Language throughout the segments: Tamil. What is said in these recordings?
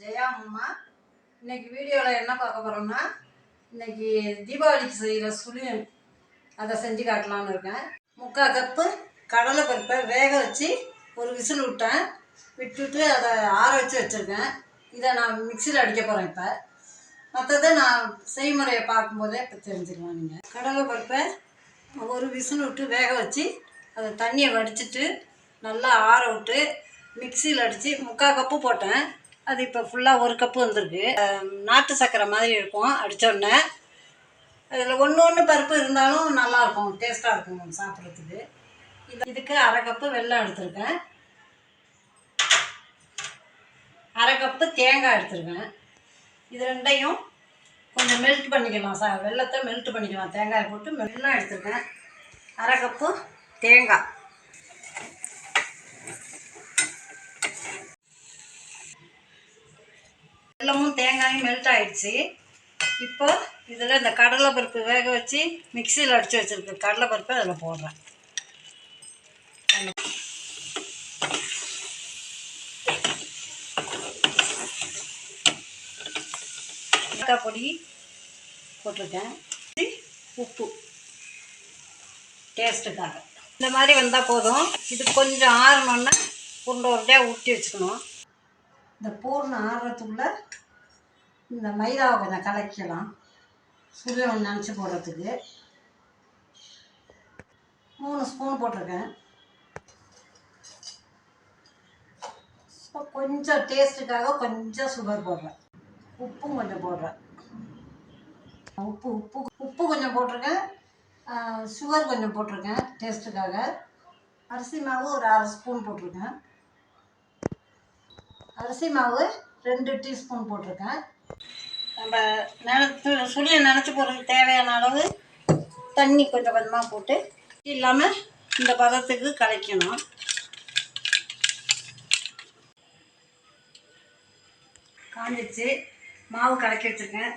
ஜெயா அம்மா. இன்னைக்கு வீடியோவில் என்ன பார்க்க போகிறோம்னா, இன்னைக்கு தீபாவளிக்கு செய்கிற சுழியன் அதை செஞ்சு காட்டலான்னு இருக்கேன். 3/4 கப்பு கடலை பருப்பை வேக வச்சு ஒரு விசில் விட்டுட்டு அதை ஆற வச்சு வச்சுருக்கேன். இதை நான் மிக்சியில் அடிக்க போகிறேன். இப்போ மற்றதை நான் செய்முறையை பார்க்கும்போதே இப்போ தெரிஞ்சுக்கலாம். நீங்கள் கடலை பருப்பை ஒரு விசில் விட்டு வேக வச்சு அதை தண்ணியை வடிச்சிட்டு நல்லா ஆற விட்டு மிக்சியில் அடித்து 3/4 கப்பு போட்டேன். அது இப்போ ஃபுல்லாக 1 கப்பு வந்திருக்கு. நாட்டு சர்க்கரை மாதிரி இருக்கும் அடித்தோடனே. அதில் ஒன்று பருப்பு இருந்தாலும் நல்லாயிருக்கும், டேஸ்ட்டாக இருக்கும் சாப்பிட்றதுக்கு. இதுக்கு 1/2 கப்பு வெல்லம் எடுத்துருக்கேன், 1/2 கப்பு தேங்காய் எடுத்துருக்கேன். இது ரெண்டையும் கொஞ்சம் மெல்ட் பண்ணிக்கலாம். வெல்லத்தை மெல்ட் பண்ணிக்கலாம். தேங்காயை போட்டு வெல்லம் எடுத்துருக்கேன், 1/2 கப்பு தேங்காய். வெல்லமும் தேங்காயும் மெல்ட் ஆகிடுச்சு. இப்போ இதில் இந்த கடலை பருப்பு வேக வச்சு மிக்சியில் அடித்து வச்சுருக்கு கடலை பருப்பை அதில் போடுறேன். ஏலக்காய் பொடி போட்டிருக்கேன், உப்பு டேஸ்ட்டுக்காக. இந்த மாதிரி வந்தால் போதும். இது கொஞ்சம் ஆறணுன்னா உருண்டையாக ஊற்றி வச்சுக்கணும். இந்த பூர்ணம் ஆறுறதுக்குள்ளே இந்த மைதாவை கொஞ்சம் கலக்கலாம். சுழியம் நினச்சி போடுறதுக்கு 3 ஸ்பூன் போட்டிருக்கேன். கொஞ்சம் டேஸ்ட்டுக்காக கொஞ்சம் சுகர் போடுறேன். உப்பும் கொஞ்சம் போடுறேன். உப்பு கொஞ்சம் போட்டிருக்கேன், சுகர் கொஞ்சம் போட்டிருக்கேன் டேஸ்ட்டுக்காக. அரிசி மாவு ஒரு 1/2 ஸ்பூன் போட்டிருக்கேன். அரிசி மாவு 2 டீஸ்பூன் போட்டிருக்கேன். நம்ம சுழியை நினச்சி போடுறதுக்கு தேவையான அளவு தண்ணி கொஞ்சம் கொஞ்சமாக போட்டு இல்லாமல் இந்த பதத்துக்கு கலக்கணும். காஞ்சிச்சு, மாவு கலக்கி வச்சுருக்கேன்.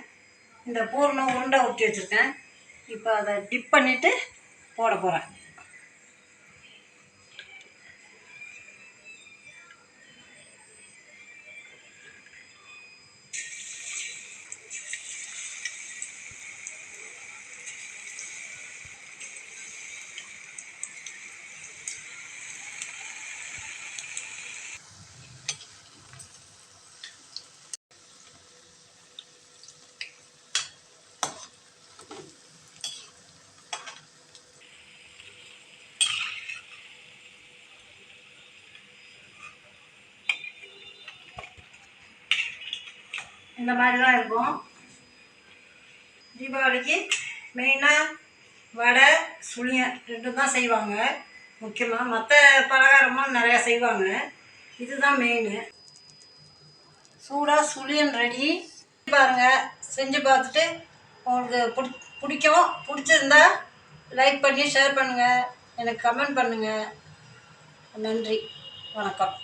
இந்த பூர்ணம் உருண்டை ஊற்றி வச்சுருக்கேன். இப்போ அதை டிப் பண்ணிவிட்டு போட போகிறேன். இந்த மாதிரி தான் இருக்கும். தீபாவளிக்கு மெயினாக வடை சுழியன் 2 தான் செய்வாங்க முக்கியமாக. மற்ற பலகாரமும் நிறையா செய்வாங்க, இதுதான் மெயின். சூடாக சுழியன் ரெடி. பாருங்கள், செஞ்சு பார்த்துட்டு உங்களுக்கு பிடிச்சிருந்தா லைக் பண்ணி ஷேர் பண்ணுங்கள், எனக்கு கமெண்ட் பண்ணுங்கள். நன்றி, வணக்கம்.